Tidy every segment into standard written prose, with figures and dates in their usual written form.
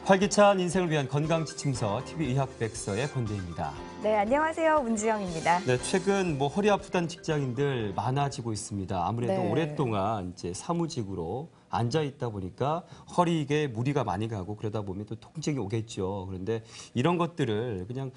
활기찬 인생을 위한 건강지침서 TV의학백서의 권대입니다. 네, 안녕하세요. 문지영입니다. 네, 최근 허리 아프다는 직장인들 많아지고 있습니다. 아무래도 네. 오랫동안 사무직으로 앉아 있다 보니까 허리에 무리가 많이 가고 그러다 보면 또 통증이 오겠죠. 그런데 이런 것들을 그냥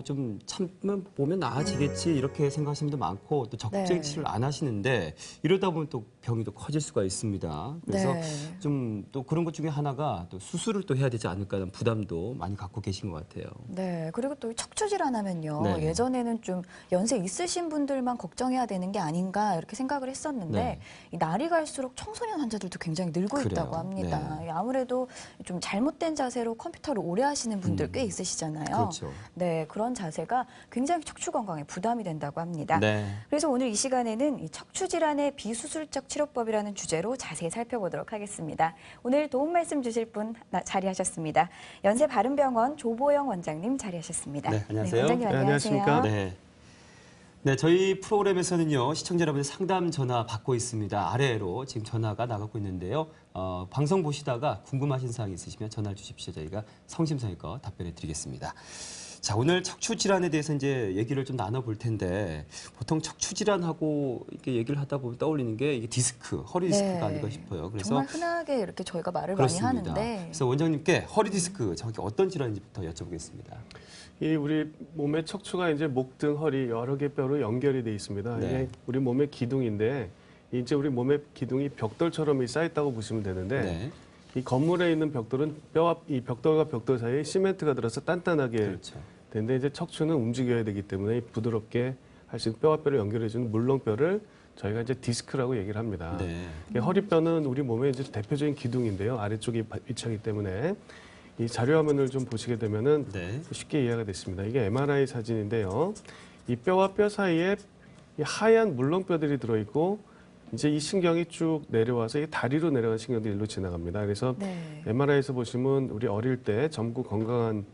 좀 참으면 보면 나아지겠지 이렇게 생각하시는 분도 많고 또 적극적인 네. 치료를 안 하시는데 이러다 보면 또 병이 더 커질 수가 있습니다. 그래서 네. 좀 또 그런 것 중에 하나가 또 수술을 또 해야 되지 않을까 하는 부담도 많이 갖고 계신 것 같아요. 네, 그리고 또 척추질환 하면요. 네. 예전에는 좀 연세 있으신 분들만 걱정해야 되는 게 아닌가 이렇게 생각을 했었는데 네. 이 날이 갈수록 청소년 환자들도 굉장히 늘고 그래요. 있다고 합니다. 네. 아무래도 좀 잘못된 자세로 컴퓨터를 오래 하시는 분들 꽤 있으시잖아요. 그렇죠. 네, 그런 자세가 굉장히 척추 건강에 부담이 된다고 합니다. 네. 그래서 오늘 이 시간에는 이 척추질환의 비수술적 치료법이라는 주제로 자세히 살펴보도록 하겠습니다. 오늘 도움 말씀 주실 분 자리하셨습니다. 연세바른병원 조보영 원장님 자리하셨습니다. 네, 안녕하세요. 원장님 네, 안녕하세요. 안녕하십니까? 네. 네, 저희 프로그램에서는요, 시청자 여러분의 상담 전화 받고 있습니다. 아래로 지금 전화가 나가고 있는데요. 방송 보시다가 궁금하신 사항이 있으시면 전화를 주십시오. 저희가 성심성의껏 답변해 드리겠습니다. 자, 오늘 척추 질환에 대해서 이제 얘기를 좀 나눠볼 텐데 보통 척추 질환하고 이렇게 얘기를 하다 보면 떠올리는 게 이게 디스크, 허리 디스크가 네. 아닌가 싶어요. 그래서 정말 흔하게 이렇게 저희가 말을 그렇습니다. 많이 하는데 그래서 원장님께 허리 디스크 정확히 어떤 질환인지부터 여쭤보겠습니다. 이 우리 몸의 척추가 이제 목 등 허리 여러 개 뼈로 연결이 돼 있습니다. 네. 이게 우리 몸의 기둥인데 이제 우리 몸의 기둥이 벽돌처럼 쌓였다고 보시면 되는데 네. 이 건물에 있는 벽돌은 이 벽돌과 벽돌 사이에 시멘트가 들어서 단단하게 그렇죠. 되는데 이제 척추는 움직여야 되기 때문에 부드럽게 할 수 있는 뼈와 뼈를 연결해주는 물렁뼈를 저희가 이제 디스크라고 얘기를 합니다. 네. 허리뼈는 우리 몸의 이제 대표적인 기둥인데요. 아래쪽이 위치하기 때문에 이 자료 화면을 좀 보시게 되면은 네. 쉽게 이해가 됐습니다. 이게 MRI 사진인데요. 이 뼈와 뼈 사이에 이 하얀 물렁뼈들이 들어있고 이제 이 신경이 쭉 내려와서 이 다리로 내려가는 신경들이 일로 지나갑니다. 그래서 네. MRI에서 보시면 우리 어릴 때 젊고 건강한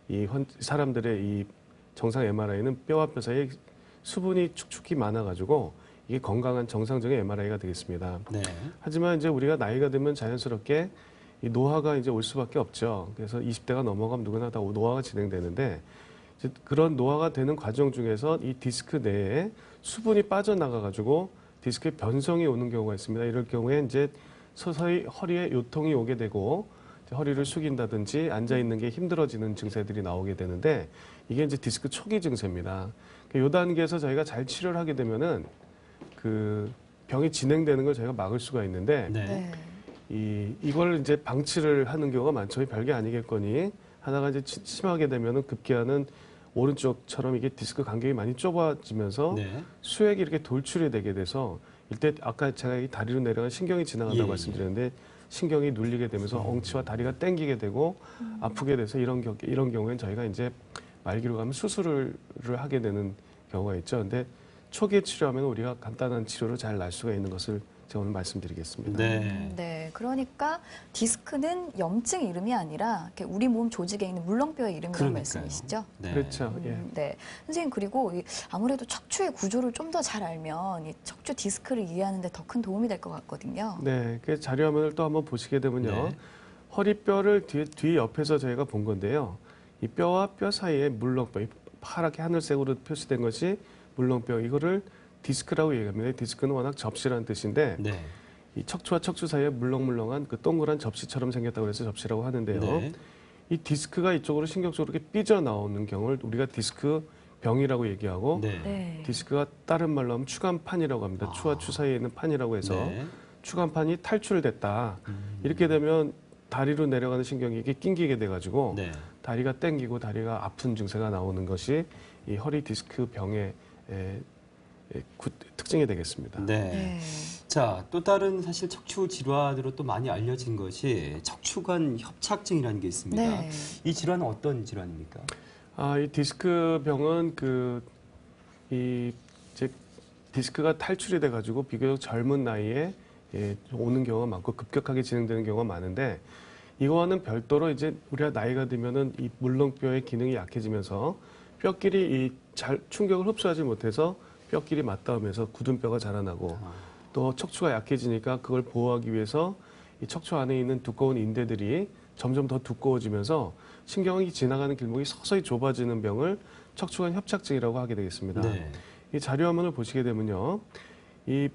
이 사람들의 이 정상 MRI는 뼈와 뼈 사이에 수분이 축축히 많아가지고 이게 건강한 정상적인 MRI가 되겠습니다. 네. 하지만 이제 우리가 나이가 들면 자연스럽게 이 노화가 이제 올 수밖에 없죠. 그래서 20대가 넘어가면 누구나 다 노화가 진행되는데 이제 그런 노화가 되는 과정 중에서 이 디스크 내에 수분이 빠져나가가지고 디스크에 변성이 오는 경우가 있습니다. 이럴 경우에 이제 서서히 허리에 요통이 오게 되고 허리를 숙인다든지 앉아 있는 게 힘들어지는 증세들이 나오게 되는데 이게 이제 디스크 초기 증세입니다. 이 단계에서 저희가 잘 치료를 하게 되면은 그 병이 진행되는 걸 저희가 막을 수가 있는데 네. 네. 이걸 이제 방치를 하는 경우가 많죠. 별게 아니겠거니 하나가 이제 심하게 되면은 급기야는 오른쪽처럼 이게 디스크 간격이 많이 좁아지면서 네. 수액이 이렇게 돌출이 되게 돼서 이때 아까 제가 이 다리로 내려간 신경이 지나간다고 예, 말씀드렸는데 신경이 눌리게 되면서 엉치와 다리가 땡기게 되고 아프게 돼서 이런 경우에는 저희가 이제 말기로 가면 수술을 하게 되는 경우가 있죠. 근데 초기에 치료하면 우리가 간단한 치료로 잘 날 수가 있는 것을 제가 오늘 말씀드리겠습니다. 네. 네, 그러니까 디스크는 염증 이름이 아니라 이렇게 우리 몸 조직에 있는 물렁뼈의 이름이라는 그러니까요. 말씀이시죠? 네. 그렇죠. 예. 네, 선생님 그리고 아무래도 척추의 구조를 좀 더 잘 알면 이 척추 디스크를 이해하는 데 더 큰 도움이 될 것 같거든요. 네, 그 자료 화면을 또 한번 보시게 되면요. 네. 허리뼈를 뒤 옆에서 저희가 본 건데요. 이 뼈와 뼈 사이에 물렁뼈, 파랗게 하늘색으로 표시된 것이 물렁뼈, 이거를 디스크라고 얘기합니다. 디스크는 워낙 접시라는 뜻인데 네. 이 척추와 척추 사이에 물렁물렁한 그 동그란 접시처럼 생겼다고 해서 접시라고 하는데요. 네. 이 디스크가 이쪽으로 신경적으로 이렇게 삐져나오는 경우를 우리가 디스크 병이라고 얘기하고 네. 네. 디스크가 다른 말로 하면 추간판이라고 합니다. 추와 추 사이에 있는 판이라고 해서 네. 추간판이 탈출됐다. 이렇게 되면 다리로 내려가는 신경이 이게 낑기게 돼가지고 네. 다리가 땡기고 다리가 아픈 증세가 나오는 것이 이 허리 디스크 병의 특징이 되겠습니다. 네. 네. 자, 또 다른 사실 척추 질환으로 또 많이 알려진 것이 척추관 협착증이라는 게 있습니다. 네. 이 질환은 어떤 질환입니까? 이 디스크 병은 이제 디스크가 탈출이 돼가지고 비교적 젊은 나이에 오는 경우가 많고 급격하게 진행되는 경우가 많은데 이거와는 별도로 이제 우리가 나이가 들면은 이 물렁뼈의 기능이 약해지면서 뼈끼리 충격을 흡수하지 못해서 뼈끼리 맞닿으면서 굳은 뼈가 자라나고 또 척추가 약해지니까 그걸 보호하기 위해서 이 척추 안에 있는 두꺼운 인대들이 점점 더 두꺼워지면서 신경이 지나가는 길목이 서서히 좁아지는 병을 척추관 협착증이라고 하게 되겠습니다. 네. 이 자료화면을 보시게 되면요. 이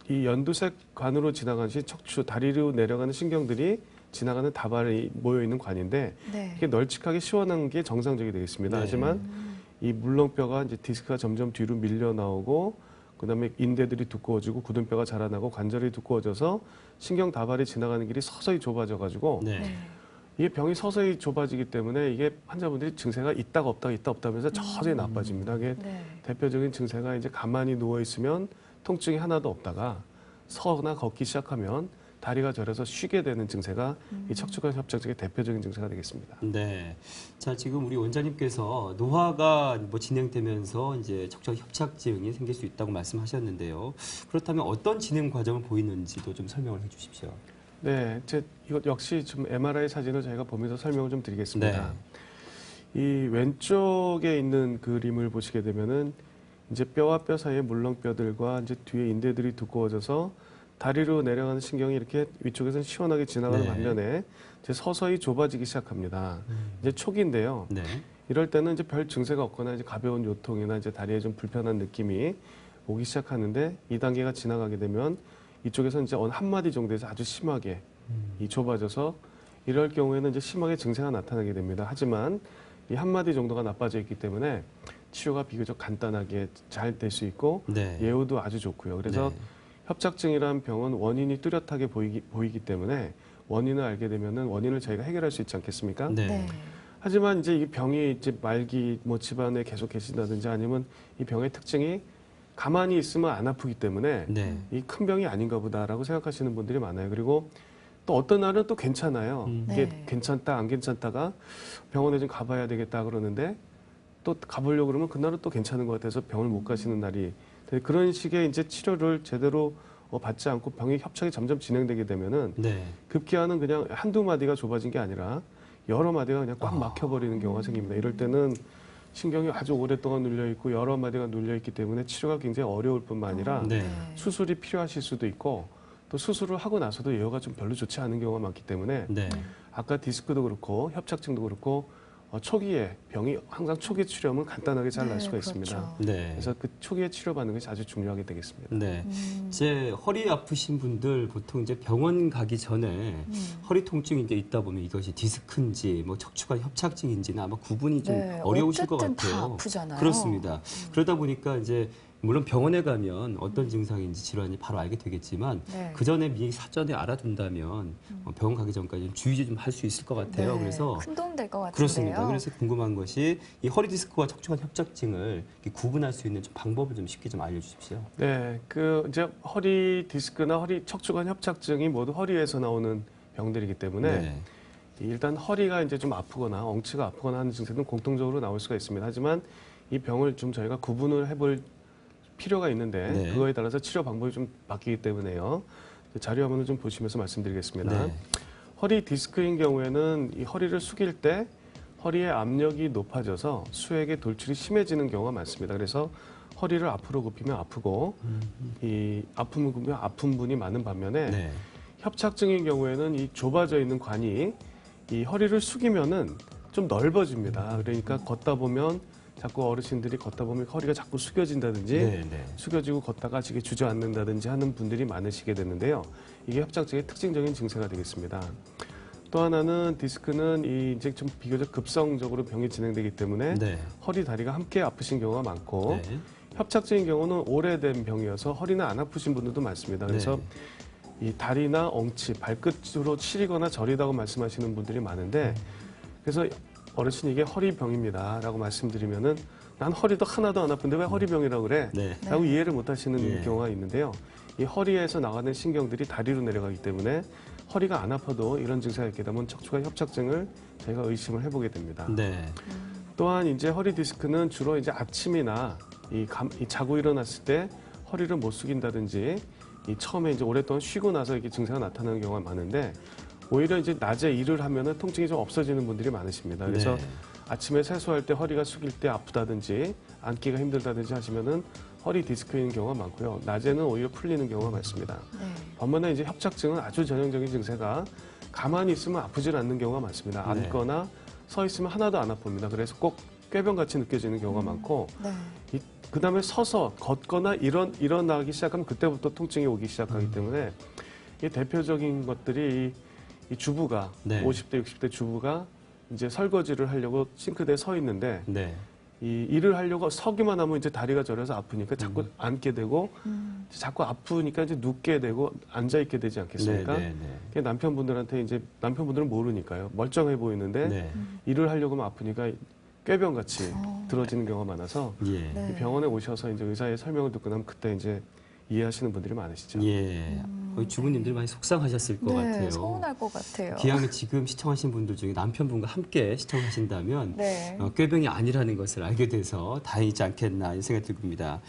연두색 관으로 지나가는 척추, 다리로 내려가는 신경들이 지나가는 다발이 모여있는 관인데 네. 이게 널찍하게 시원한 게 정상적이 되겠습니다. 네. 하지만 이 물렁뼈가 이제 디스크가 점점 뒤로 밀려 나오고 그다음에 인대들이 두꺼워지고 굳은뼈가 자라나고 관절이 두꺼워져서 신경 다발이 지나가는 길이 서서히 좁아져 가지고 네. 네. 이게 병이 서서히 좁아지기 때문에 이게 환자분들이 증세가 있다가 없다가 있다 없다 하면서 서서히 나빠집니다. 이게 네. 대표적인 증세가 이제 가만히 누워 있으면 통증이 하나도 없다가 서나 걷기 시작하면 다리가 저려서 쉬게 되는 증세가 이 척추관 협착증의 대표적인 증세가 되겠습니다. 네. 자, 지금 우리 원장님께서 노화가 뭐 진행되면서 이제 척추관 협착증이 생길 수 있다고 말씀하셨는데요. 그렇다면 어떤 진행 과정을 보이는지도 좀 설명을 해 주십시오. 네, 이거 역시 좀 MRI 사진을 저희가 보면서 설명을 좀 드리겠습니다. 이 왼쪽에 있는 그림을 보시게 되면은 이제 뼈와 뼈 사이의 물렁뼈들과 이제 뒤에 인대들이 두꺼워져서 다리로 내려가는 신경이 이렇게 위쪽에서는 시원하게 지나가는 네. 반면에 이제 서서히 좁아지기 시작합니다. 이제 초기인데요. 네. 이럴 때는 이제 별 증세가 없거나 이제 가벼운 요통이나 이제 다리에 좀 불편한 느낌이 오기 시작하는데 2단계가 지나가게 되면 이쪽에서 이제 한 마디 정도에서 아주 심하게 이 좁아져서 이럴 경우에는 이제 심하게 증세가 나타나게 됩니다. 하지만 이 한 마디 정도가 나빠져 있기 때문에 치료가 비교적 간단하게 잘 될 수 있고 네. 예후도 아주 좋고요. 그래서 네. 협착증이라는 병은 원인이 뚜렷하게 보이기 때문에 원인을 알게 되면은 원인을 저희가 해결할 수 있지 않겠습니까? 네. 네. 하지만 이제 이 병이 이제 말기 뭐 집안에 계속 계신다든지 아니면 이 병의 특징이 가만히 있으면 안 아프기 때문에 네. 이 큰 병이 아닌가 보다라고 생각하시는 분들이 많아요. 그리고 또 어떤 날은 또 괜찮아요. 이게 네. 괜찮다 안 괜찮다가 병원에 좀 가봐야 되겠다 그러는데 또 가보려고 그러면 그날은 또 괜찮은 것 같아서 병을 못 가시는 날이 그런 식의 이제 치료를 제대로 받지 않고 병이 협착이 점점 진행되게 되면은 네. 급기야는 그냥 한두 마디가 좁아진 게 아니라 여러 마디가 그냥 꽉 막혀버리는 경우가 생깁니다. 이럴 때는 신경이 아주 오랫동안 눌려 있고 여러 마디가 눌려 있기 때문에 치료가 굉장히 어려울 뿐만 아니라 네. 수술이 필요하실 수도 있고 또 수술을 하고 나서도 예후가 좀 별로 좋지 않은 경우가 많기 때문에 네. 아까 디스크도 그렇고 협착증도 그렇고 초기에 병이 항상 초기 치료하면 간단하게 잘 날 네, 수가 있습니다. 그렇죠. 네. 그래서 그 초기에 치료받는 것이 아주 중요하게 되겠습니다. 네. 이제 허리 아프신 분들 보통 이제 병원 가기 전에 허리 통증이 이제 있다 보면 이것이 디스크인지 뭐 척추관 협착증인지는 아마 구분이 좀 네, 어려우실 것 어쨌든 같아요. 다 아프잖아요. 그렇습니다. 그러다 보니까 이제 물론 병원에 가면 어떤 증상인지 질환이 바로 알게 되겠지만 네. 그 전에 미리 사전에 알아둔다면 병원 가기 전까지 주의 좀 할 수 있을 것 같아요. 네, 그래서 큰 도움 될 것 같은데요. 그렇습니다. 그래서 궁금한 것이 이 허리 디스크와 척추관 협착증을 이렇게 구분할 수 있는 좀 방법을 좀 쉽게 좀 알려주십시오. 네, 그 이제 허리 디스크나 허리 척추관 협착증이 모두 허리에서 나오는 병들이기 때문에 네. 일단 허리가 이제 좀 아프거나 엉치가 아프거나 하는 증세는 공통적으로 나올 수가 있습니다. 하지만 이 병을 좀 저희가 구분을 해볼 필요가 있는데 네. 그거에 따라서 치료 방법이 좀 바뀌기 때문에요. 자료 화면을 좀 보시면서 말씀드리겠습니다. 네. 허리 디스크인 경우에는 이 허리를 숙일 때 허리의 압력이 높아져서 수액의 돌출이 심해지는 경우가 많습니다. 그래서 허리를 앞으로 굽히면 아프고 이 아픔을 굽히면 아픈 분이 많은 반면에 네. 협착증인 경우에는 이 좁아져 있는 관이 이 허리를 숙이면은 좀 넓어집니다. 그러니까 걷다 보면 자꾸 어르신들이 걷다 보면 허리가 자꾸 숙여진다든지 네. 네. 숙여지고 걷다가 지게 주저앉는다든지 하는 분들이 많으시게 되는데요. 이게 협착증의 특징적인 증세가 되겠습니다. 또 하나는 디스크는 이제 좀 비교적 급성적으로 병이 진행되기 때문에 네. 허리, 다리가 함께 아프신 경우가 많고 네. 협착증인 경우는 오래된 병이어서 허리는 안 아프신 분들도 많습니다. 그래서 이 다리나 엉치, 발끝으로 시리거나 저리다고 말씀하시는 분들이 많은데 그래서 어르신이 이게 허리병입니다 라고 말씀드리면은 난 허리도 하나도 안 아픈데 왜 허리병이라고 그래? 네. 라고 이해를 못 하시는 예. 경우가 있는데요. 이 허리에서 나가는 신경들이 다리로 내려가기 때문에 허리가 안 아파도 이런 증세가 있게 되면 척추관 협착증을 저희가 의심을 해보게 됩니다. 네. 또한 이제 허리 디스크는 주로 이제 아침이나 이 자고 일어났을 때 허리를 못 숙인다든지 이 처음에 이제 오랫동안 쉬고 나서 이렇게 증세가 나타나는 경우가 많은데 오히려 이제 낮에 일을 하면은 통증이 좀 없어지는 분들이 많으십니다. 그래서 네. 아침에 세수할 때 허리가 숙일 때 아프다든지 앉기가 힘들다든지 하시면은 허리 디스크인 경우가 많고요. 낮에는 오히려 풀리는 경우가 많습니다. 네. 반면에 이제 협착증은 아주 전형적인 증세가 가만히 있으면 아프질 않는 경우가 많습니다. 네. 앉거나 서 있으면 하나도 안 아픕니다. 그래서 꼭 꾀병같이 느껴지는 경우가 많고 네. 그다음에 서서 걷거나 일어나기 시작하면 그때부터 통증이 오기 시작하기 때문에 이 대표적인 것들이 이 주부가 네. 50대, 60대 주부가 이제 설거지를 하려고 싱크대에 서 있는데 네. 이 일을 하려고 서기만 하면 이제 다리가 저려서 아프니까 자꾸 앉게 되고 자꾸 아프니까 이제 눕게 되고 앉아 있게 되지 않겠습니까? 네. 그게 남편분들한테 이제 남편분들은 모르니까요. 멀쩡해 보이는데 네. 일을 하려고 하면 아프니까 꾀병같이 들어지는 경우가 많아서 예. 네. 병원에 오셔서 이제 의사의 설명을 듣고 나면 그때 이제 이해하시는 분들이 많으시죠. 예. 거의 주부님들 많이 속상하셨을 것 같아요. 네, 서운할 것 같아요. 기왕에 지금 시청하신 분들 중에 남편분과 함께 시청하신다면 네. 꾀병이 아니라는 것을 알게 돼서 다행이지 않겠나 이런 생각이 듭니다.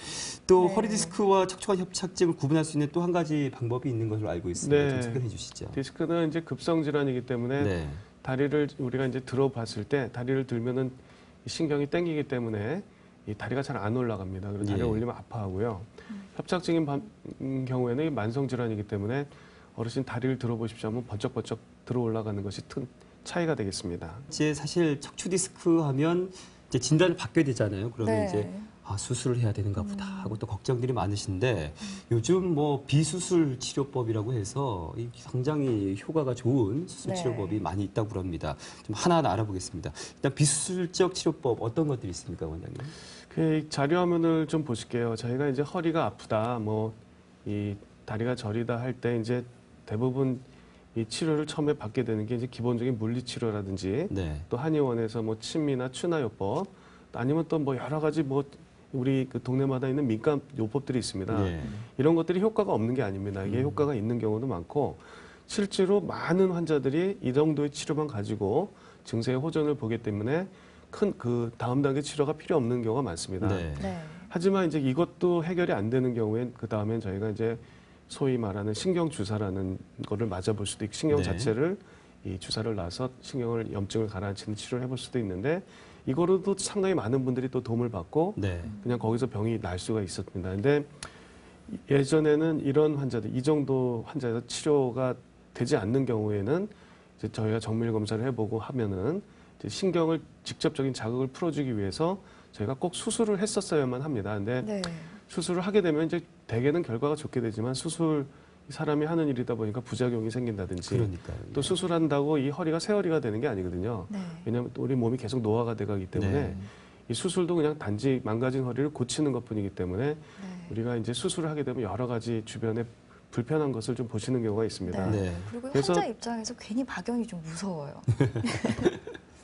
또 네. 허리 디스크와 척추관 협착증을 구분할 수 있는 또 한 가지 방법이 있는 것으로 알고 있습니다. 네. 좀 소개해 주시죠. 디스크는 이제 급성 질환이기 때문에 네. 다리를 우리가 이제 들어봤을 때 다리를 들면은 이 신경이 땡기기 때문에 이 다리가 잘 안 올라갑니다. 그래서 다리가 예. 올리면 아파하고요. 협착증인 경우에는 이 만성 질환이기 때문에 어르신 다리를 들어보십시오 하면 번쩍번쩍 들어 올라가는 것이 큰 차이가 되겠습니다. 이제 사실 척추 디스크 하면 이제 진단을 받게 되잖아요. 그러면 네. 이제 수술을 해야 되는가 보다 하고 또 걱정들이 많으신데 요즘 뭐 비수술 치료법이라고 해서 상당히 효과가 좋은 수술 네. 치료법이 많이 있다고 그럽니다. 좀 하나하나 알아보겠습니다. 일단 비수술적 치료법 어떤 것들이 있습니까, 원장님? 그 자료 화면을 좀 보실게요. 저희가 이제 허리가 아프다, 뭐 이 다리가 저리다 할 때 이제 대부분 이 치료를 처음에 받게 되는 게 이제 기본적인 물리치료라든지 네. 또 한의원에서 뭐 침미나 추나요법 아니면 또 뭐 여러 가지 뭐 우리 그 동네마다 있는 민간 요법들이 있습니다. 예. 이런 것들이 효과가 없는 게 아닙니다. 이게 효과가 있는 경우도 많고 실제로 많은 환자들이 이 정도의 치료만 가지고 증세의 호전을 보기 때문에 큰 그 다음 단계 치료가 필요 없는 경우가 많습니다. 네. 네. 하지만 이제 이것도 해결이 안 되는 경우엔 그 다음엔 저희가 이제 소위 말하는 신경 주사라는 거를 맞아볼 수도 있고 신경 네. 자체를 이 주사를 놔서 신경을 염증을 가라앉히는 치료를 해볼 수도 있는데 이거로도 상당히 많은 분들이 또 도움을 받고 네. 그냥 거기서 병이 날 수가 있었습니다. 근데 예전에는 이런 환자들, 이 정도 환자에서 치료가 되지 않는 경우에는 이제 저희가 정밀 검사를 해보고 하면은 이제 신경을 직접적인 자극을 풀어주기 위해서 저희가 꼭 수술을 했었어야만 합니다. 근데 네. 수술을 하게 되면 이제 대개는 결과가 좋게 되지만 수술 사람이 하는 일이다 보니까 부작용이 생긴다든지 그러니까요. 또 수술한다고 이 허리가 새 허리가 되는 게 아니거든요. 네. 왜냐하면 또 우리 몸이 계속 노화가 돼가기 때문에 네. 이 수술도 그냥 단지 망가진 허리를 고치는 것뿐이기 때문에 네. 우리가 이제 수술을 하게 되면 여러 가지 주변에 불편한 것을 좀 보시는 경우가 있습니다. 네. 네. 그리고 그래서- 환자 입장에서 괜히 박영이 좀 무서워요.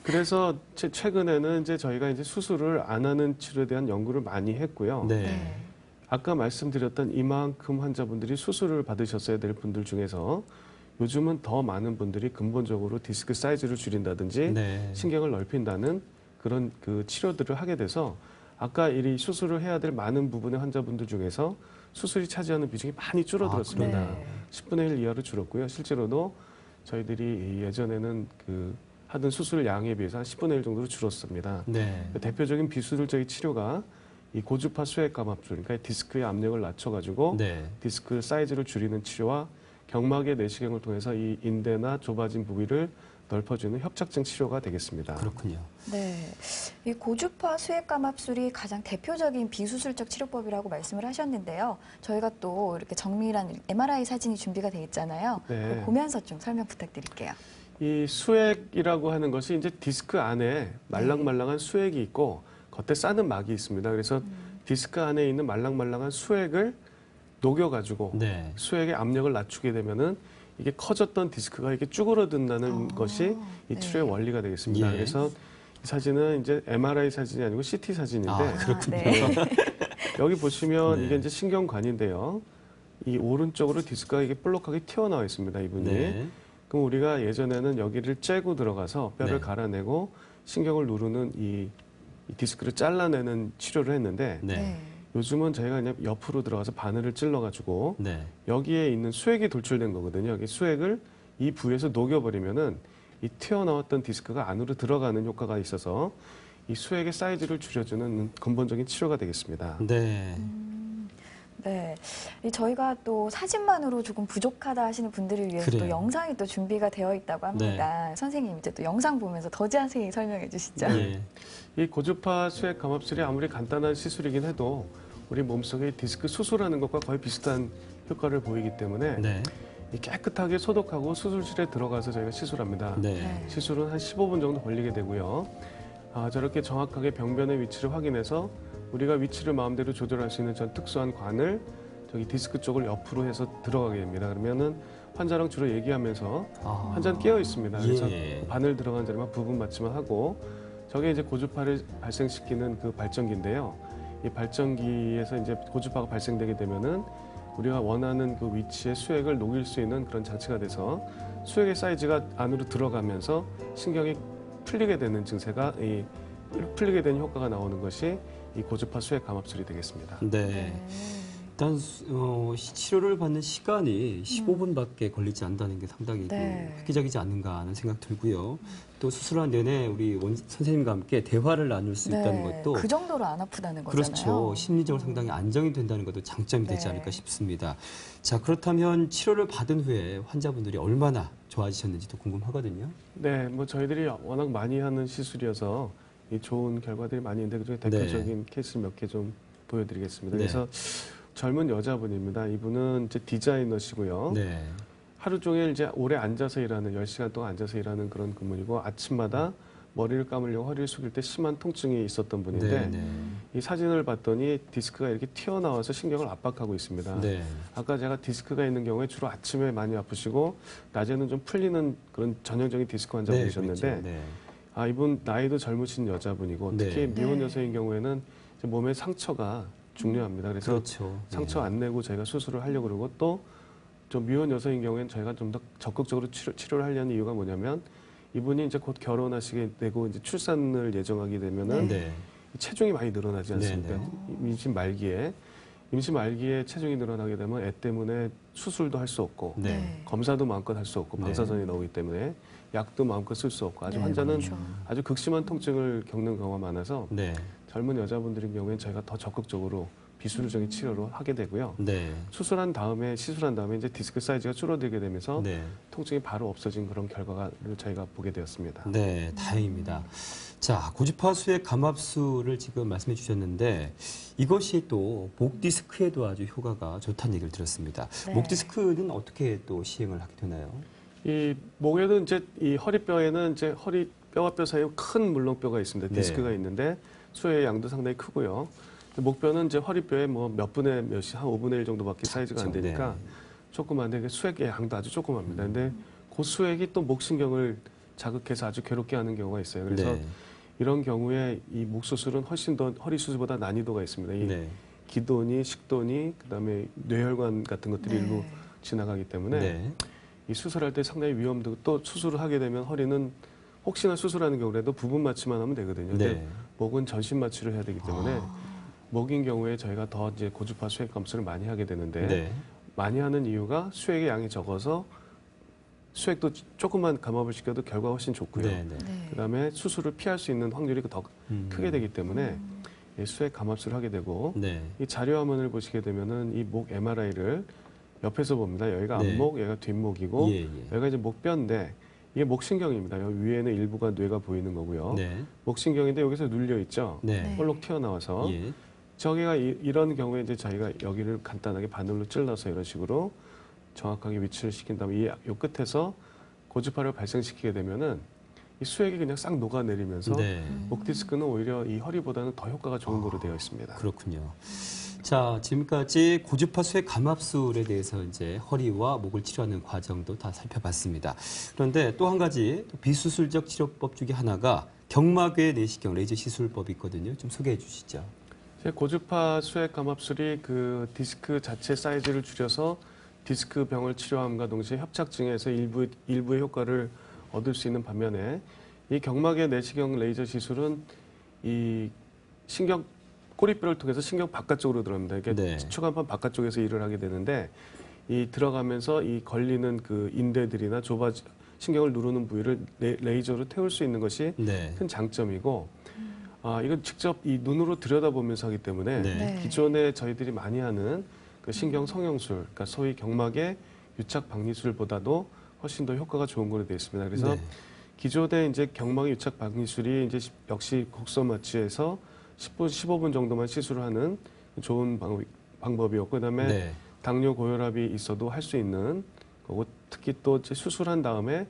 그래서 최근에는 이제 저희가 이제 수술을 안 하는 치료에 대한 연구를 많이 했고요. 네. 아까 말씀드렸던 이만큼 환자분들이 수술을 받으셨어야 될 분들 중에서 요즘은 더 많은 분들이 근본적으로 디스크 사이즈를 줄인다든지 네. 신경을 넓힌다는 그런 그 치료들을 하게 돼서 아까 이 수술을 해야 될 많은 부분의 환자분들 중에서 수술이 차지하는 비중이 많이 줄어들었습니다. 네. 10분의 1 이하로 줄었고요. 실제로도 저희들이 예전에는 그 하던 수술 양에 비해서 한 10분의 1 정도로 줄었습니다. 네. 대표적인 비수술적인 치료가 이 고주파 수액 감압술, 그러니까 디스크의 압력을 낮춰가지고 네. 디스크 사이즈를 줄이는 치료와 경막의 내시경을 통해서 이 인대나 좁아진 부위를 넓혀주는 협착증 치료가 되겠습니다. 그렇군요. 네. 이 고주파 수액감압술이 가장 대표적인 비수술적 치료법이라고 말씀을 하셨는데요. 저희가 또 이렇게 정밀한 MRI 사진이 준비가 돼 있잖아요. 네. 그거 보면서 좀 설명 부탁드릴게요. 이 수액이라고 하는 것이 이제 디스크 안에 말랑말랑한 수액이 있고 겉에 싸는 막이 있습니다. 그래서 디스크 안에 있는 말랑말랑한 수액을 녹여가지고 네. 수액의 압력을 낮추게 되면은 이게 커졌던 디스크가 이렇게 쭈그러든다는 것이 이 네. 치료의 원리가 되겠습니다. 예. 그래서 이 사진은 이제 MRI 사진이 아니고 CT 사진인데 그렇군요. 네. 여기 보시면 네. 이게 이제 신경관인데요. 이 오른쪽으로 디스크가 이게 볼록하게 튀어나와 있습니다. 이분이. 네. 그럼 우리가 예전에는 여기를 째고 들어가서 뼈를 네. 갈아내고 신경을 누르는 이 디스크를 잘라내는 치료를 했는데 네. 요즘은 저희가 그냥 옆으로 들어가서 바늘을 찔러가지고 네. 여기에 있는 수액이 돌출된 거거든요. 여기 수액을 이 부위에서 녹여버리면은 이 튀어나왔던 디스크가 안으로 들어가는 효과가 있어서 이 수액의 사이즈를 줄여주는 근본적인 치료가 되겠습니다. 네. 네, 저희가 또 사진만으로 조금 부족하다 하시는 분들을 위해서 또 그래요. 영상이 또 준비가 되어 있다고 합니다. 선생님 이제 또 영상 보면서 더 자세히 설명해 주시죠. 예. 이 고주파 수액 감압술이 아무리 간단한 시술이긴 해도 우리 몸속의 디스크 수술하는 것과 거의 비슷한 효과를 보이기 때문에 네. 이 깨끗하게 소독하고 수술실에 들어가서 저희가 시술합니다. 네. 시술은 한 15분 정도 걸리게 되고요. 저렇게 정확하게 병변의 위치를 확인해서 우리가 위치를 마음대로 조절할 수 있는 전 특수한 관을 저기 디스크 쪽을 옆으로 해서 들어가게 됩니다. 그러면은 환자랑 주로 얘기하면서 아. 환자는 깨어 있습니다. 그래서 예. 바늘 들어간 자리만 부분 맞추만 하고 저게 이제 고주파를 발생시키는 그 발전기인데요. 이 발전기에서 이제 고주파가 발생되게 되면은 우리가 원하는 그 위치의 수액을 녹일 수 있는 그런 장치가 돼서 수액의 사이즈가 안으로 들어가면서 신경이 풀리게 되는 증세가 풀리게 되는 효과가 나오는 것이 이 고주파 수액 감압술이 되겠습니다. 네. 일단 치료를 받는 시간이 15분밖에 걸리지 않는다는 게 상당히 네. 획기적이지 않는가 하는 생각 들고요. 또 수술한 내내 우리 선생님과 함께 대화를 나눌 수 있다는 것도 그 정도로 안 아프다는 거잖아요. 그렇죠. 심리적으로 상당히 안정이 된다는 것도 장점이 되지 네. 않을까 싶습니다. 자, 그렇다면 치료를 받은 후에 환자분들이 얼마나 좋아지셨는지도 궁금하거든요. 네, 뭐 저희들이 워낙 많이 하는 시술이어서 이 좋은 결과들이 많이 있는데 그중에 대표적인 케이스를 몇 개 좀 보여드리겠습니다. 네. 그래서 젊은 여자분입니다. 이분은 이제 디자이너시고요. 네. 하루 종일 이제 오래 앉아서 일하는 10시간 동안 앉아서 일하는 그런 근무이고 아침마다 머리를 감으려고 허리를 숙일 때 심한 통증이 있었던 분인데 네. 네. 이 사진을 봤더니 디스크가 이렇게 튀어나와서 신경을 압박하고 있습니다. 네. 아까 제가 디스크가 있는 경우에 주로 아침에 많이 아프시고 낮에는 좀 풀리는 그런 전형적인 디스크 환자분이셨는데 그렇죠. 네. 이분 나이도 젊으신 여자분이고 특히 네. 미혼 네. 여성인 경우에는 이제 몸에 상처가 중요합니다. 그래서 그렇죠. 상처 안 내고 저희가 수술을 하려고 그러고 또 좀 미혼 여성인 경우에는 저희가 좀 더 적극적으로 치료를 하려는 이유가 뭐냐면 이분이 이제 곧 결혼하시게 되고 이제 출산을 예정하게 되면은 네. 체중이 많이 늘어나지 않습니까? 네, 임신 말기에 체중이 늘어나게 되면 애 때문에 수술도 할 수 없고 네. 검사도 마음껏 할 수 없고 네. 방사선이 나오기 때문에 약도 마음껏 쓸 수 없고 아주 네, 환자는 그렇죠. 아주 극심한 통증을 겪는 경우가 많아서 네. 젊은 여자분들인 경우에는 저희가 더 적극적으로 비수술적인 치료로 하게 되고요. 네. 시술한 다음에 이제 디스크 사이즈가 줄어들게 되면서 네. 통증이 바로 없어진 그런 결과를 저희가 보게 되었습니다. 네, 다행입니다. 자, 고주파 수액 감압술을 지금 말씀해 주셨는데 이것이 또 목 디스크에도 아주 효과가 좋다는 얘기를 들었습니다. 네. 목 디스크는 어떻게 또 시행을 하게 되나요? 이 목에도 이제 이 허리뼈에는 이제 허리뼈와 뼈 사이에 큰 물렁뼈가 있습니다. 네. 디스크가 있는데 수의 양도 상당히 크고요. 목뼈는 이제 허리뼈에 뭐 몇 분의 몇이 한 5분의 1 정도밖에 사이즈가 안 되니까 네. 조그만데 수액의 양도 아주 조그맣니다. 근데 그 수액이 또 목신경을 자극해서 아주 괴롭게 하는 경우가 있어요. 그래서 네. 이런 경우에 이 목 수술은 훨씬 더 허리 수술보다 난이도가 있습니다. 이 네. 기도니 식도니 그다음에 뇌혈관 같은 것들이 네. 일부 지나가기 때문에 네. 이 수술할 때 상당히 위험도 또 수술을 하게 되면 허리는 혹시나 수술하는 경우라도 부분 마취만 하면 되거든요. 근데 네. 목은 전신 마취를 해야 되기 때문에 목인 경우에 저희가 더 이제 고주파 수액 감술을 많이 하게 되는데 네. 많이 하는 이유가 수액의 양이 적어서 수액도 조금만 감압을 시켜도 결과가 훨씬 좋고요. 네. 네. 네. 그다음에 수술을 피할 수 있는 확률이 더 크게 되기 때문에 이 수액 감압술을 하게 되고 네. 이 자료 화면을 보시게 되면은 이 목 MRI를 옆에서 봅니다. 여기가 네. 앞목, 여기가 뒷목이고 예, 예. 여기가 이제 목뼈인데 이게 목신경입니다. 여기 위에는 일부가 뇌가 보이는 거고요. 네. 목신경인데 여기서 눌려 있죠. 네. 볼록 튀어나와서 예. 저기가 이런 경우에 이제 저희가 여기를 간단하게 바늘로 찔러서 이런 식으로 정확하게 위치를 시킨 다음에 이 끝에서 고주파를 발생시키게 되면은 이 수액이 그냥 싹 녹아내리면서 네. 목 디스크는 오히려 이 허리보다는 더 효과가 좋은 거로 되어 있습니다. 그렇군요. 자, 지금까지 고주파 수액 감압술에 대해서 이제 허리와 목을 치료하는 과정도 다 살펴봤습니다. 그런데 또 한 가지 비수술적 치료법 중에 하나가 경막외 내시경 레이저 시술법이 있거든요. 좀 소개해 주시죠. 고주파 수액 감압술이 그 디스크 자체 사이즈를 줄여서 디스크 병을 치료함과 동시에 협착증에서 일부의 효과를 얻을 수 있는 반면에 이 경막의 내시경 레이저 시술은 이 신경 꼬리뼈를 통해서 신경 바깥쪽으로 들어갑니다. 이게 네. 추간판 바깥쪽에서 일을 하게 되는데 이 들어가면서 이 걸리는 그 인대들이나 신경을 누르는 부위를 레이저로 태울 수 있는 것이 네. 큰 장점이고 이건 직접 이 눈으로 들여다보면서 하기 때문에 네. 네. 기존에 저희들이 많이 하는 그 신경 성형술, 그러니까 소위 경막의 유착 박리술보다도 훨씬 더 효과가 좋은 걸로 되어 있습니다. 그래서 네. 기존의 이제 경막의 유착 박리술이 이제 역시 곡선 마취에서 10분, 15분 정도만 시술을 하는 좋은 방법이었고, 그다음에 네. 당뇨 고혈압이 있어도 할 수 있는 거고, 특히 또 이제 수술한 다음에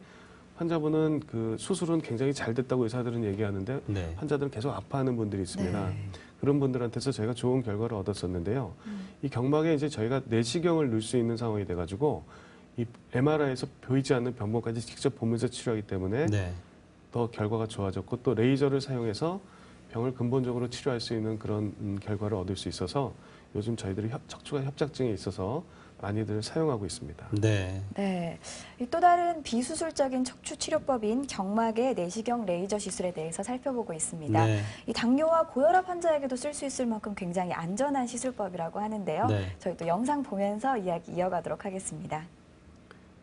환자분은 그 수술은 굉장히 잘 됐다고 의사들은 얘기하는데 네. 환자들은 계속 아파하는 분들이 있습니다. 네. 그런 분들한테서 저희가 좋은 결과를 얻었었는데요. 이 경막에 이제 저희가 내시경을 넣을 수 있는 상황이 돼가지고 이 MRI에서 보이지 않는 병목까지 직접 보면서 치료하기 때문에 네. 더 결과가 좋아졌고, 또 레이저를 사용해서 병을 근본적으로 치료할 수 있는 그런 결과를 얻을 수 있어서 요즘 저희들이 척추관 협착증에 있어서 많이들 사용하고 있습니다. 네. 네. 이 또 다른 비수술적인 척추 치료법인 경막의 내시경 레이저 시술에 대해서 살펴보고 있습니다. 네. 이 당뇨와 고혈압 환자에게도 쓸 수 있을 만큼 굉장히 안전한 시술법이라고 하는데요. 네. 저희 또 영상 보면서 이야기 이어가도록 하겠습니다.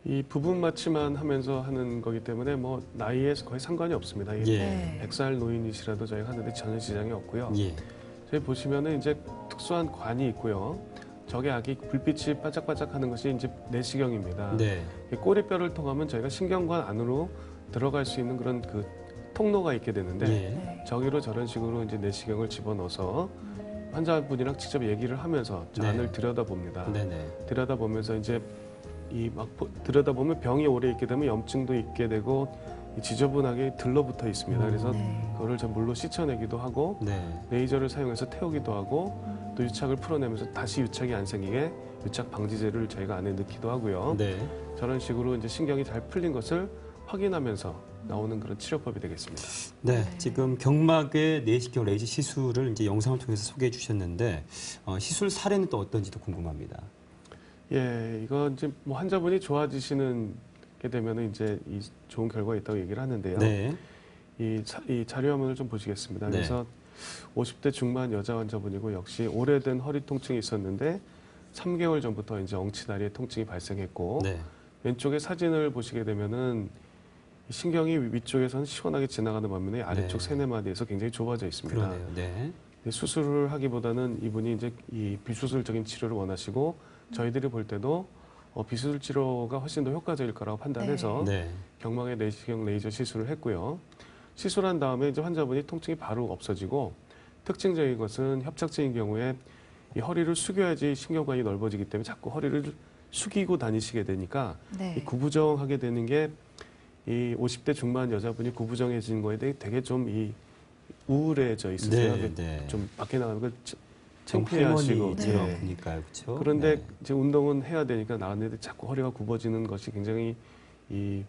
이 부분 마취만 하면서 하는 거기 때문에 뭐 나이에 거의 상관이 없습니다. 이 예. 네. 100살 노인이시라도 저희가 하는데 전혀 지장이 없고요. 예. 저희 보시면은 이제 특수한 관이 있고요. 저게 아기 불빛이 반짝반짝하는 것이 이제 내시경입니다. 네. 이 꼬리뼈를 통하면 저희가 신경관 안으로 들어갈 수 있는 그런 그 통로가 있게 되는데 예. 네. 저기로 저런 식으로 이제 내시경을 집어넣어서 환자분이랑 직접 얘기를 하면서 저 네. 안을 들여다봅니다. 네네. 들여다보면서 이제 이 막 들여다보면 병이 오래 있게 되면 염증도 있게 되고 이 지저분하게 들러붙어 있습니다. 그래서 네. 그거를 저 물로 씻어내기도 하고 네. 레이저를 사용해서 태우기도 하고 또 유착을 풀어내면서 다시 유착이 안 생기게 유착 방지제를 저희가 안에 넣기도 하고요. 네. 저런 식으로 이제 신경이 잘 풀린 것을 확인하면서 나오는 그런 치료법이 되겠습니다. 네, 지금 경막의 내시경 레이저 시술을 이제 영상을 통해서 소개해 주셨는데 시술 사례는 또 어떤지도 궁금합니다. 예, 이거 이제 뭐 환자분이 좋아지시는 게 되면은 이제 이 좋은 결과가 있다고 얘기를 하는데요. 네. 이 자료 화면을 좀 보시겠습니다. 네. 그래서 50대 중반 여자 환자분이고 역시 오래된 허리 통증이 있었는데 3개월 전부터 이제 엉치다리에 통증이 발생했고 네. 왼쪽에 사진을 보시게 되면은 이 신경이 위쪽에서는 시원하게 지나가는 반면에 아래쪽 네. 세네마디에서 굉장히 좁아져 있습니다. 그러네요. 네. 근데 수술을 하기보다는 이분이 이제 이 비수술적인 치료를 원하시고 저희들이 볼 때도 비수술 치료가 훨씬 더 효과적일 거라고 판단해서 네. 경막의 내시경 레이저 시술을 했고요. 시술한 다음에 이제 환자분이 통증이 바로 없어지고 특징적인 것은 협착증인 경우에 이 허리를 숙여야지 신경관이 넓어지기 때문에 자꾸 허리를 숙이고 다니시게 되니까 이 네. 구부정하게 되는 게 이 50대 중반 여자분이 구부정해진 거에 대해 되게 좀 이 우울해져 있으세요. 네. 네. 좀 밖에 나가는 걸 좀 창피하시고 할머니처럼 네. 보니까요, 그렇죠? 그런데 네. 이제 운동은 해야 되니까 나왔는데 자꾸 허리가 굽어지는 것이 굉장히 이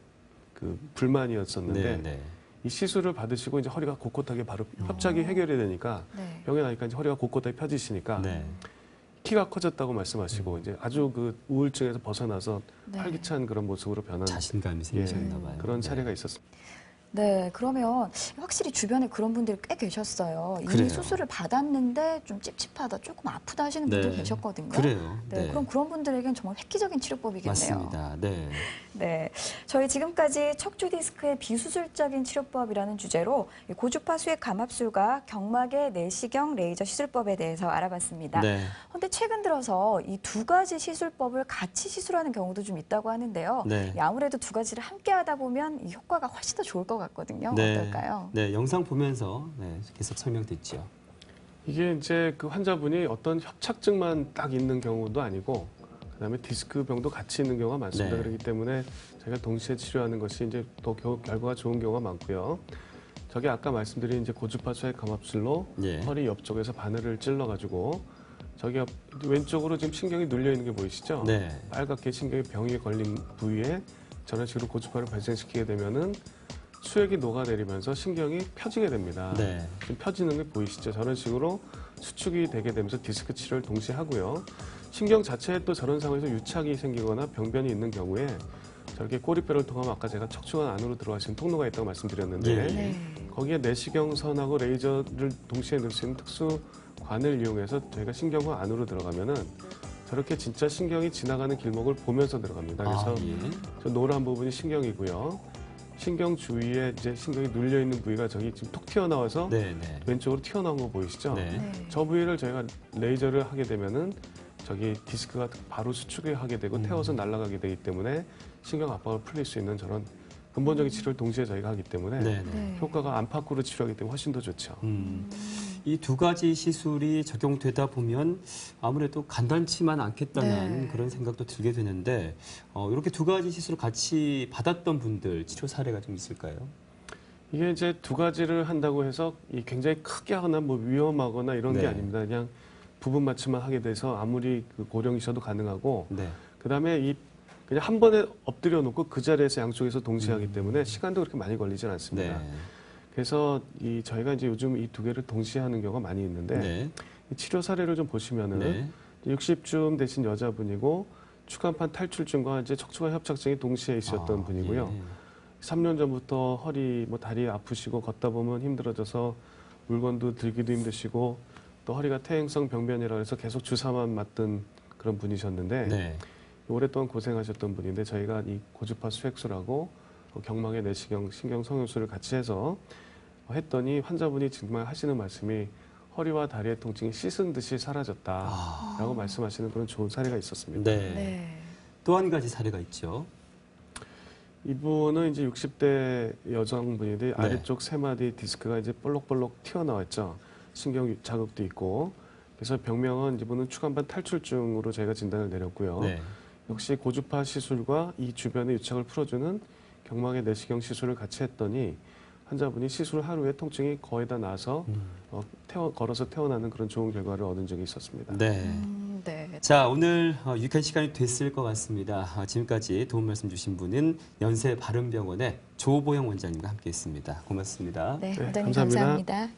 그 불만이었었는데 네. 네. 이 시술을 받으시고 이제 허리가 곳곳하게 바로 협착이 해결이 되니까 네. 병에 나니까 이제 허리가 곳곳하게 펴지시니까 네. 키가 커졌다고 말씀하시고 이제 아주 그 우울증에서 벗어나서 네. 활기찬 그런 모습으로 변한 자신감이 생기셨나 봐요. 그런 네. 사례가 있었습니다. 네, 그러면 확실히 주변에 그런 분들이 꽤 계셨어요. 이미 그래요. 수술을 받았는데 좀 찝찝하다, 조금 아프다 하시는 분들 네. 계셨거든요. 그래요. 네, 그럼 그런 분들에겐 정말 획기적인 치료법이겠네요. 맞습니다. 네. 네, 저희 지금까지 척추 디스크의 비수술적인 치료법이라는 주제로 이 고주파 수액 감압술과 경막의 내시경 레이저 시술법에 대해서 알아봤습니다. 네. 그런데 최근 들어서 이 두 가지 시술법을 같이 시술하는 경우도 좀 있다고 하는데요. 네. 아무래도 두 가지를 함께 하다 보면 이 효과가 훨씬 더 좋을 것 같거든요. 네. 어떨까요? 네, 영상 보면서 계속 설명 듣죠. 이게 이제 그 환자분이 어떤 협착증만 딱 있는 경우도 아니고 그다음에 디스크 병도 같이 있는 경우가 많습니다. 네. 그렇기 때문에 저희가 동시에 치료하는 것이 이제 더 결과가 좋은 경우가 많고요. 저게 아까 말씀드린 이제 고주파 수액 감압술로 예. 허리 옆쪽에서 바늘을 찔러가지고 저기 왼쪽으로 지금 신경이 눌려 있는 게 보이시죠? 네. 빨갛게 신경이 병이 걸린 부위에 저런 식으로 고주파를 발생시키게 되면은 수액이 녹아내리면서 신경이 펴지게 됩니다. 네. 지금 펴지는 게 보이시죠? 저런 식으로 수축이 되게 되면서 디스크 치료를 동시에 하고요. 신경 자체에 또 저런 상황에서 유착이 생기거나 병변이 있는 경우에 저렇게 꼬리뼈를 통하면 아까 제가 척추관 안으로 들어갈 수 있는 통로가 있다고 말씀드렸는데 예. 네. 거기에 내시경선하고 레이저를 동시에 넣을 수 있는 특수 관을 이용해서 저희가 신경관 안으로 들어가면은 저렇게 진짜 신경이 지나가는 길목을 보면서 들어갑니다. 그래서 예. 저 노란 부분이 신경이고요. 신경 주위에 이제 신경이 눌려 있는 부위가 저기 지금 톡 튀어나와서 네, 네. 왼쪽으로 튀어나온 거 보이시죠? 네. 네. 저 부위를 저희가 레이저를 하게 되면은 저기 디스크가 바로 수축을 하게 되고 태워서 날아가게 되기 때문에 신경 압박을 풀릴 수 있는 저런 근본적인 치료를 동시에 저희가 하기 때문에 네, 네. 네. 효과가 안팎으로 치료하기 때문에 훨씬 더 좋죠. 이 두 가지 시술이 적용되다 보면 아무래도 간단치만 않겠다는 네. 그런 생각도 들게 되는데 이렇게 두 가지 시술을 같이 받았던 분들 치료 사례가 좀 있을까요? 이게 이제 두 가지를 한다고 해서 이 굉장히 크게 하거나 뭐 위험하거나 이런 네. 게 아닙니다. 그냥 부분 맞춤만 하게 돼서 아무리 그 고령이셔도 가능하고 네. 그다음에 이 그냥 한 번에 엎드려 놓고 그 자리에서 양쪽에서 동시에 하기 때문에 시간도 그렇게 많이 걸리진 않습니다. 네. 그래서 이 저희가 이제 요즘 이 두 개를 동시에 하는 경우가 많이 있는데 네. 이 치료 사례를 좀 보시면은 네. 60쯤 되신 여자분이고 추간판 탈출증과 이제 척추관 협착증이 동시에 있었던 분이고요. 예. 3년 전부터 허리, 뭐 다리 아프시고 걷다 보면 힘들어져서 물건도 들기도 힘드시고 또 허리가 퇴행성 병변이라 해서 계속 주사만 맞던 그런 분이셨는데 네. 오랫동안 고생하셨던 분인데 저희가 이 고주파 수액술하고 경막의 내시경, 신경 성형술을 같이 해서 했더니 환자분이 정말 하시는 말씀이 허리와 다리의 통증이 씻은 듯이 사라졌다라고 말씀하시는 그런 좋은 사례가 있었습니다. 네. 네. 또 한 가지 사례가 있죠. 이분은 이제 60대 여성분인데 네. 아래쪽 세 마디 디스크가 이제 볼록볼록 튀어나왔죠. 신경 자극도 있고. 그래서 병명은 이분은 추간판 탈출증으로 저희가 진단을 내렸고요. 네. 역시 고주파 시술과 이 주변의 유착을 풀어주는 경막의 내시경 시술을 같이 했더니 환자분이 시술 하루에 통증이 거의 다 나서 걸어서 태어나는 그런 좋은 결과를 얻은 적이 있었습니다. 네. 네. 자, 오늘 유익한 시간이 됐을 것 같습니다. 지금까지 도움 말씀 주신 분은 연세바른병원의 조보영 원장님과 함께했습니다. 고맙습니다. 네, 네, 원장님 감사합니다. 감사합니다.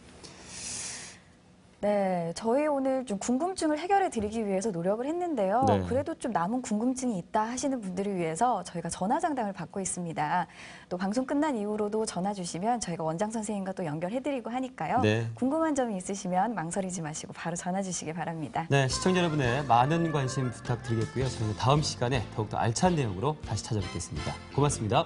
네, 저희 오늘 좀 궁금증을 해결해 드리기 위해서 노력을 했는데요. 네. 그래도 좀 남은 궁금증이 있다 하시는 분들을 위해서 저희가 전화 상담을 받고 있습니다. 또 방송 끝난 이후로도 전화 주시면 저희가 원장 선생님과 또 연결해 드리고 하니까요. 네. 궁금한 점이 있으시면 망설이지 마시고 바로 전화 주시기 바랍니다. 네, 시청자 여러분의 많은 관심 부탁드리겠고요. 저희는 다음 시간에 더욱더 알찬 내용으로 다시 찾아뵙겠습니다. 고맙습니다.